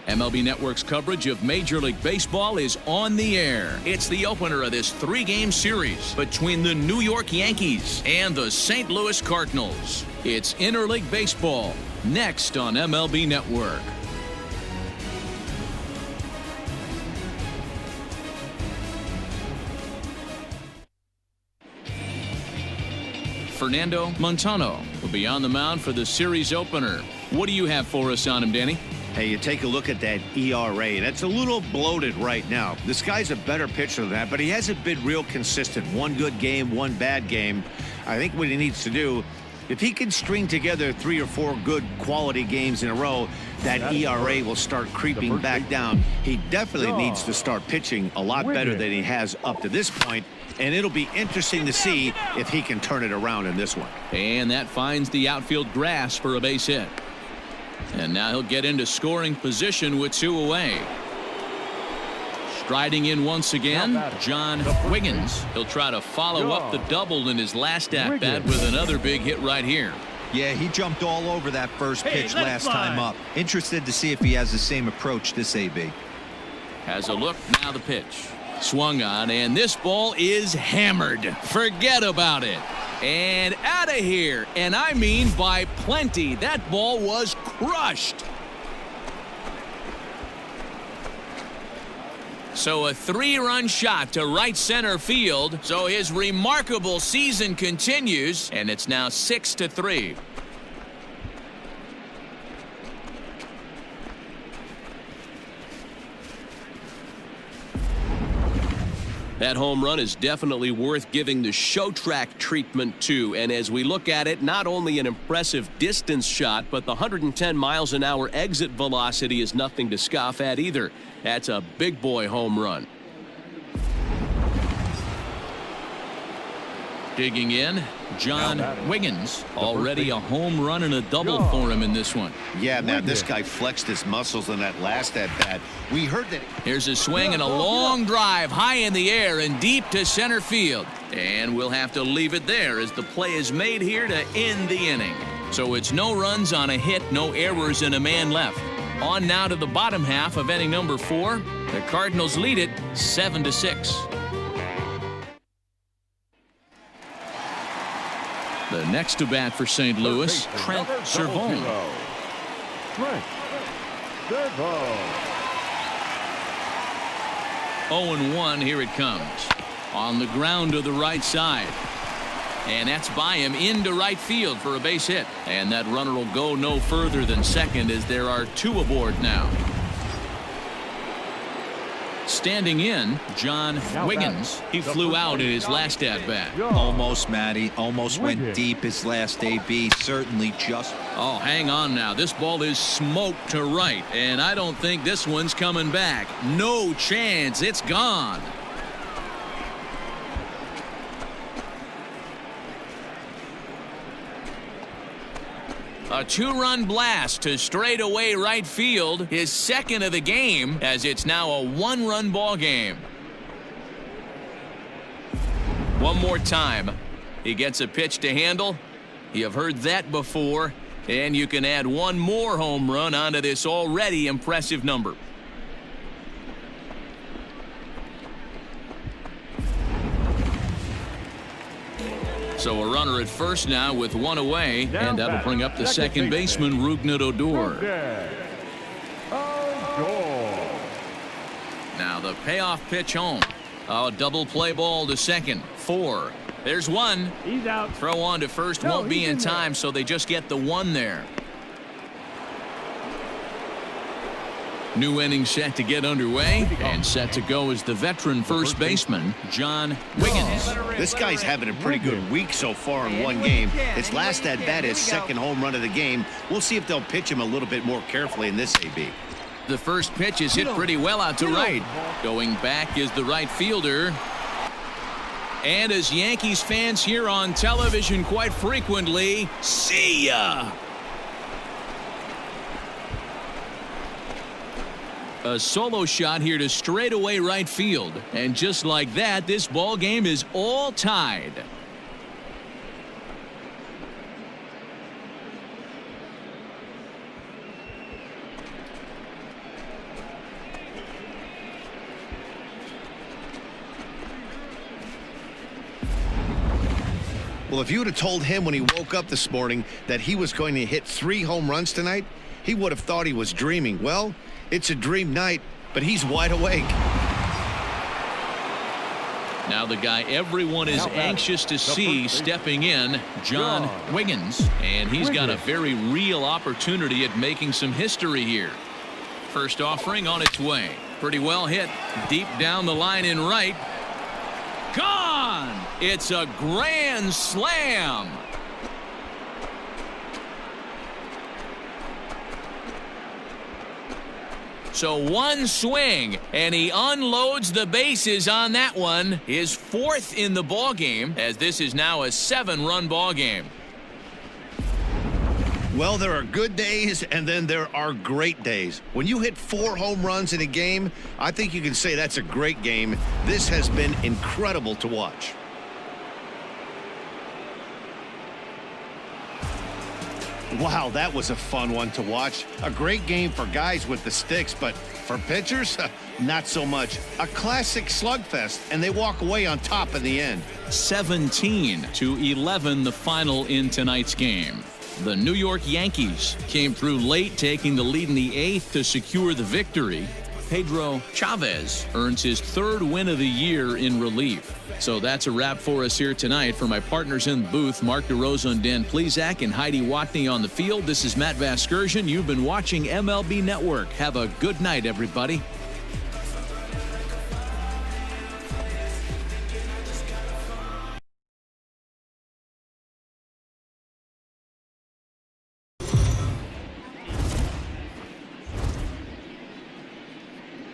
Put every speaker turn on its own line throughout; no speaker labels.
MLB Network's coverage of Major League Baseball is on the air. It's the opener of this three-game series between the New York Yankees and the St. Louis Cardinals. It's Interleague Baseball, next on MLB Network. Fernando Montano will be on the mound for the series opener. What do you have for us on him, Danny?
Hey, you take a look at that ERA. That's a little bloated right now. This guy's a better pitcher than that, but he hasn't been real consistent. One good game, one bad game. I think what he needs to do, if he can string together 3 or 4 good quality games in a row, that ERA will start creeping back down. He definitely needs to start pitching a lot better than he has up to this point, and it'll be interesting to see if he can turn it around in this one.
And that finds the outfield grass for a base hit. And now he'll get into scoring position with 2 away. Striding in once again, John Wiggins. He'll try to follow up the double in his last at-bat with another big hit right here.
Yeah, he jumped all over that first pitch last time up. Interested to see if he has the same approach this AB.
Has a look, now the pitch. Swung on, and this ball is hammered. Forget about it. And out of here, and I mean by plenty. That ball was crushed. So a 3-run shot to right center field. So his remarkable season continues, and it's now 6-3. That home run is definitely worth giving the show track treatment to. And as we look at it, not only an impressive distance shot, but the 110 miles an hour exit velocity is nothing to scoff at either. That's a big boy home run. Digging in, John Wiggins. Already a home run and a double for him in this one.
Yeah, man, this guy flexed his muscles in that last at-bat. We heard that.
Here's a swing and a long drive high in the air and deep to center field. And we'll have to leave it there as the play is made here to end the inning. So it's no runs on a hit, no errors, and a man left. On now to the bottom half of inning number 4. The Cardinals lead it 7-6. The next to bat for St. Louis, Trent Servone. 0-1, here it comes. On the ground to the right side. And that's by him into right field for a base hit. And that runner will go no further than second as there are 2 aboard now. Standing in, John Wiggins. He flew out in his last at-bat.
Almost, Matty. Almost went deep his last AB. Certainly just.
Oh, hang on now. This ball is smoked to right, and I don't think this one's coming back. No chance. It's gone. A 2-run blast to straightaway right field, his second of the game, as it's now a 1-run ball game. One more time. He gets a pitch to handle. You have heard that before, and you can add one more home run onto this already impressive number. So a runner at first now with 1 away, and that'll bring up the second baseman, Rougned Odor. Now the payoff pitch home. A double play ball to second. 4. There's 1.
He's out.
Throw on to first won't be in time, so they just get the 1 there. New inning set to get underway, and set to go is the veteran first baseman, John Wiggins.
This guy's having a pretty good week so far in one game. His last at-bat is second home run of the game. We'll see if they'll pitch him a little bit more carefully in this AB.
The first pitch is hit pretty well out to right. Going back is the right fielder. And as Yankees fans hear on television quite frequently, see ya! A solo shot here to straightaway right field. And just like that, this ball game is all tied.
Well, if you would have told him when he woke up this morning that he was going to hit 3 home runs tonight, he would have thought he was dreaming. Well, it's a dream night, but he's wide awake.
Now the guy everyone is anxious to see stepping in, John Wiggins, and he's got a very real opportunity at making some history here. First offering on its way. Pretty well hit deep down the line in right. Gone! It's a grand slam. So one swing, and he unloads the bases on that one. His 4th in the ball game, as this is now a 7-run ball game.
Well, there are good days, and then there are great days. When you hit 4 home runs in a game, I think you can say that's a great game. This has been incredible to watch. Wow, that was a fun one to watch. A great game for guys with the sticks, but for pitchers, not so much. A classic slugfest, and they walk away on top in the end.
17-11 the final in tonight's game. The New York Yankees came through late, taking the lead in the 8th to secure the victory. Pedro Chavez earns his 3rd win of the year in relief. So that's a wrap for us here tonight. For my partners in the booth, Mark DeRosa and Dan Plesac and Heidi Watney on the field, this is Matt Vasgersian. You've been watching MLB Network. Have a good night, everybody.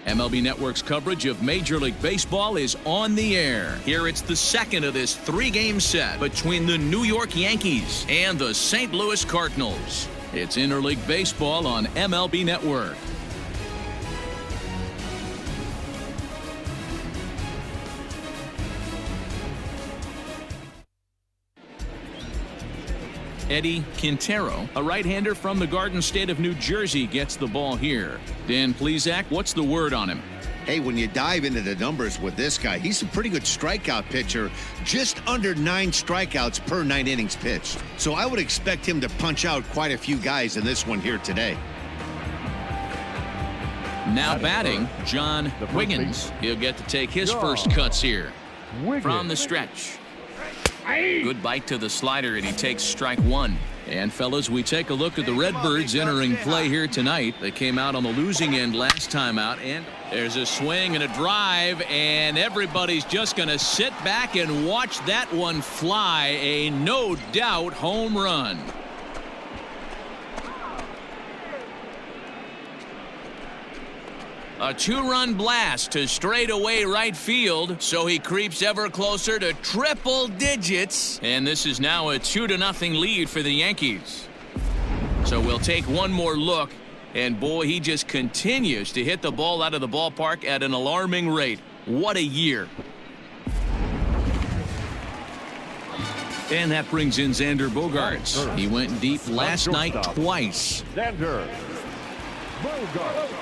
MLB Network's coverage of Major League Baseball is on the air. Here it's the 2nd of this 3-game set between the New York Yankees and the St. Louis Cardinals. It's Interleague Baseball on MLB Network. Eddie Quintero, a right-hander from the Garden State of New Jersey, gets the ball here. Dan Plesac, what's the word on him?
Hey, when you dive into the numbers with this guy, he's a pretty good strikeout pitcher, just under 9 strikeouts per 9 innings pitched. So I would expect him to punch out quite a few guys in this one here today.
Now batting, John Wiggins. He'll get to take his first cuts here from the stretch. Good bite to the slider, and he takes strike 1. And fellas, we take a look at the Redbirds entering play here tonight. They came out on the losing end last time out, and there's a swing and a drive, and everybody's just going to sit back and watch that one fly. A no doubt home run. A 2-run blast to straightaway right field, so he creeps ever closer to triple digits, and this is now a 2-0 lead for the Yankees. So we'll take one more look, and boy, he just continues to hit the ball out of the ballpark at an alarming rate. What a year. And that brings in Xander Bogaerts. He went deep last night twice.
Xander Bogaerts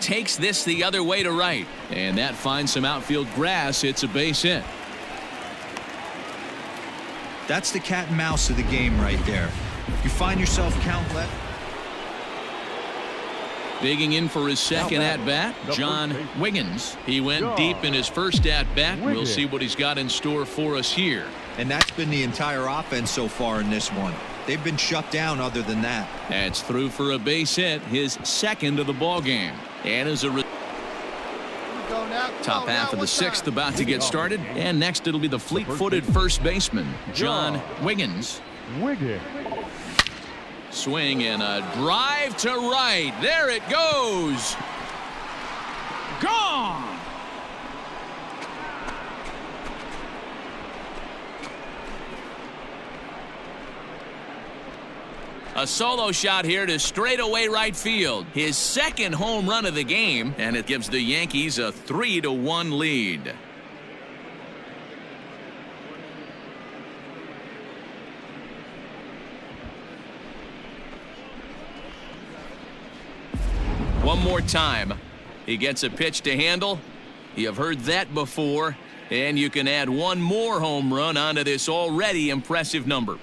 takes this the other way to right, and that finds some outfield grass. It's a base hit.
That's the cat and mouse of the game right there. You find yourself count left.
Digging in for his second at-bat, John Wiggins. He went deep in his first at-bat. We'll see what he's got in store for us here.
And that's been the entire offense so far in this one. They've been shut down other than that.
That's through for a base hit, his 2nd of the ball game. And as a top half of the 6th about to get started, and next it'll be the fleet-footed first baseman, John Wiggins. Swing and a drive to right. There it goes. Gone. A solo shot here to straightaway right field. His 2nd home run of the game, and it gives the Yankees a 3-1 lead. One more time. He gets a pitch to handle. You have heard that before. And you can add one more home run onto this already impressive number.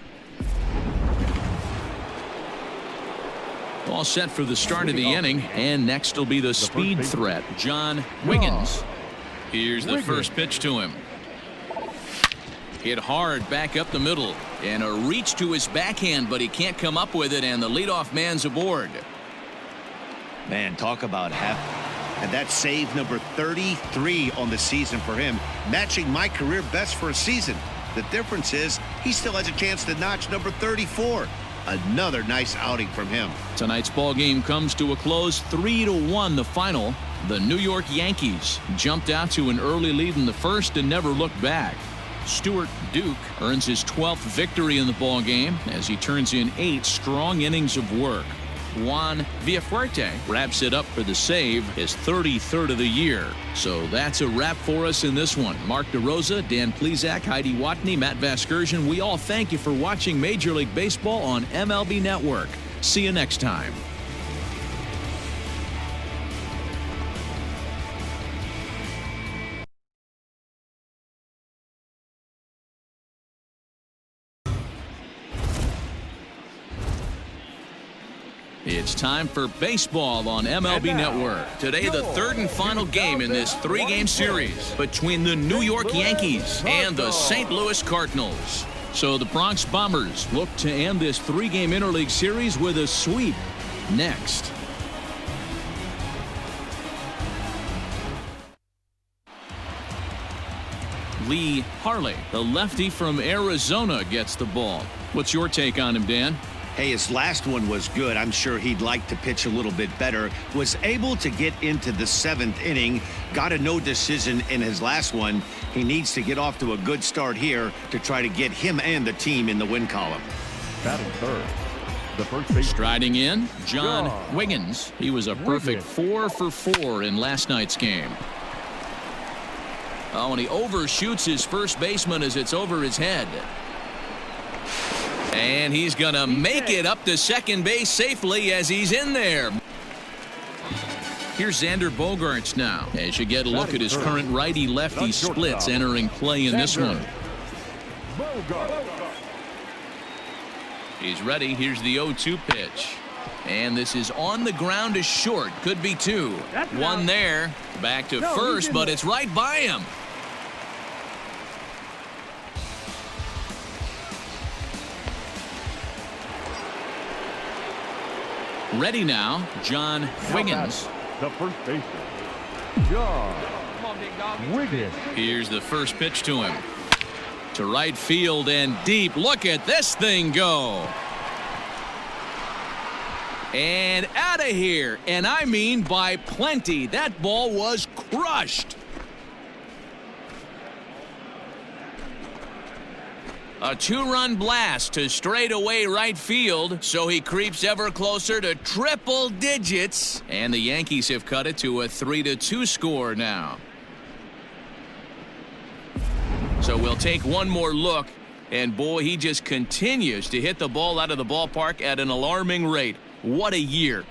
All set for the start of the inning, and next will be the speed threat, John Wiggins. Here's the first pitch to him. Hit hard back up the middle, and a reach to his backhand, but he can't come up with it, and the leadoff man's aboard.
Man, talk about and that's save number 33 on the season for him, matching my career best for a season. The difference is he still has a chance to notch number 34. Another nice outing from him.
Tonight's ball game comes to a close, 3-1 the final. The New York Yankees jumped out to an early lead in the first and never looked back. Stuart Duke earns his 12th victory in the ball game as he turns in 8 strong innings of work. Juan Villafuerte wraps it up for the save, his 33rd of the year. So that's a wrap for us in this one. Mark DeRosa, Dan Plesac, Heidi Watney, Matt Vasgersian, we all thank you for watching Major League Baseball on MLB Network. See you next time. It's time for baseball on MLB Network. Today, the third and final game in this 3-game series between the New York Yankees and the St. Louis Cardinals. So the Bronx Bombers look to end this 3-game interleague series with a sweep next. Lee Harley, the lefty from Arizona, gets the ball. What's your take on him, Dan?
Hey, his last one was good. I'm sure he'd like to pitch a little bit better. Was able to get into the 7th inning. Got a no decision in his last one. He needs to get off to a good start here to try to get him and the team in the win column.
Batting third, the first base.
Striding in, John Wiggins. He was a perfect 4 for 4 in last night's game. Oh, and he overshoots his first baseman as it's over his head. And he's going to make it up to second base safely as he's in there. Here's Xander Bogaerts now as you get a look at his current righty-lefty splits entering play in this one. He's ready. Here's the 0-2 pitch. And this is on the ground to short. Could be 2. One there. Back to first, but it's right by him. Ready now, John Wiggins.
The first baseman, John Wiggins.
Here's the first pitch to him. To right field and deep. Look at this thing go. And out of here. And I mean by plenty. That ball was crushed. A 2-run blast to straightaway right field, so he creeps ever closer to triple digits, and the Yankees have cut it to a 3-2 score now. So we'll take one more look, and boy, he just continues to hit the ball out of the ballpark at an alarming rate. What a year.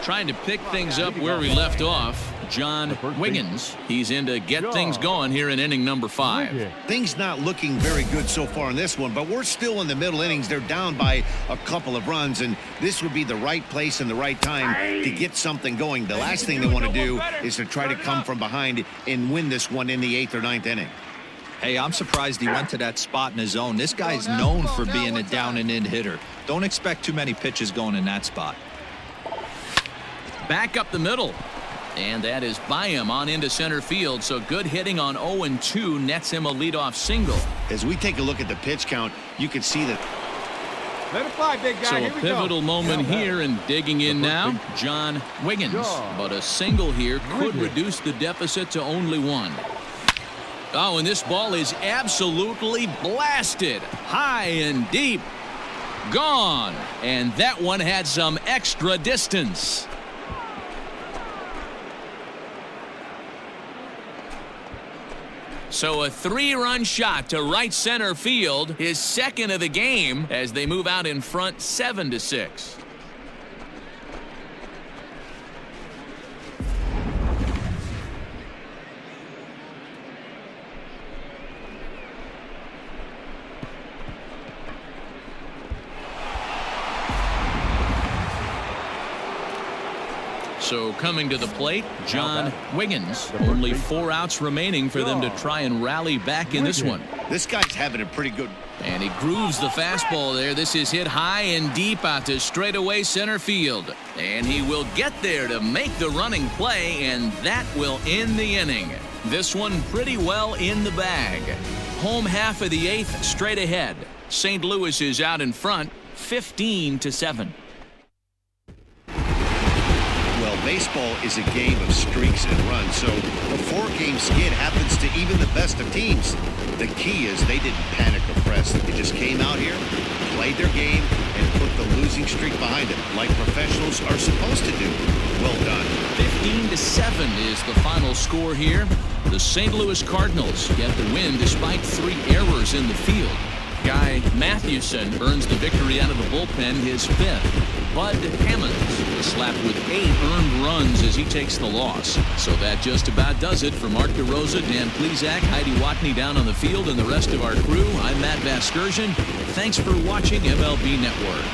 Trying to pick things up where we left off, John Wiggins. He's in to get things going here in inning number 5.
Things not looking very good so far in this one, but we're still in the middle innings. They're down by a couple of runs, and this would be the right place and the right time to get something going. The last thing they want to do is to try to come from behind and win this one in the 8th or 9th inning.
Hey, I'm surprised he went to that spot in his zone. This guy's known for being a down and in hitter. Don't expect too many pitches going in that spot.
Back up the middle. And that is by him on into center field. So good hitting on 0-2 nets him a leadoff single.
As we take a look at the pitch count, you can see that.
Let it fly, big guy.
So a pivotal moment here, and digging in now, John Wiggins. But a single here could reduce the deficit to only 1. Oh, and this ball is absolutely blasted. High and deep. Gone. And that one had some extra distance. So a 3-run shot to right center field, his second of the game, as they move out in front 7-6. So coming to the plate, John Wiggins. Only 4 outs remaining for them to try and rally back in this one.
This guy's having a pretty good.
And he grooves the fastball there. This is hit high and deep out to straightaway center field. And he will get there to make the running play, and that will end the inning. This one pretty well in the bag. Home half of the 8th straight ahead. St. Louis is out in front, 15-7.
Well, baseball is a game of streaks and runs, so a 4-game skid happens to even the best of teams. The key is they didn't panic or press. They just came out here, played their game, and put the losing streak behind them, like professionals are supposed to do. Well done.
15-7 is the final score here. The St. Louis Cardinals get the win despite 3 errors in the field. Guy Mathewson earns the victory out of the bullpen, his 5th. Bud Hammonds was slapped with 8 earned runs as he takes the loss. So that just about does it for Mark DeRosa, Dan Plesac, Heidi Watney down on the field, and the rest of our crew. I'm Matt Vasgersian. Thanks for watching MLB Network.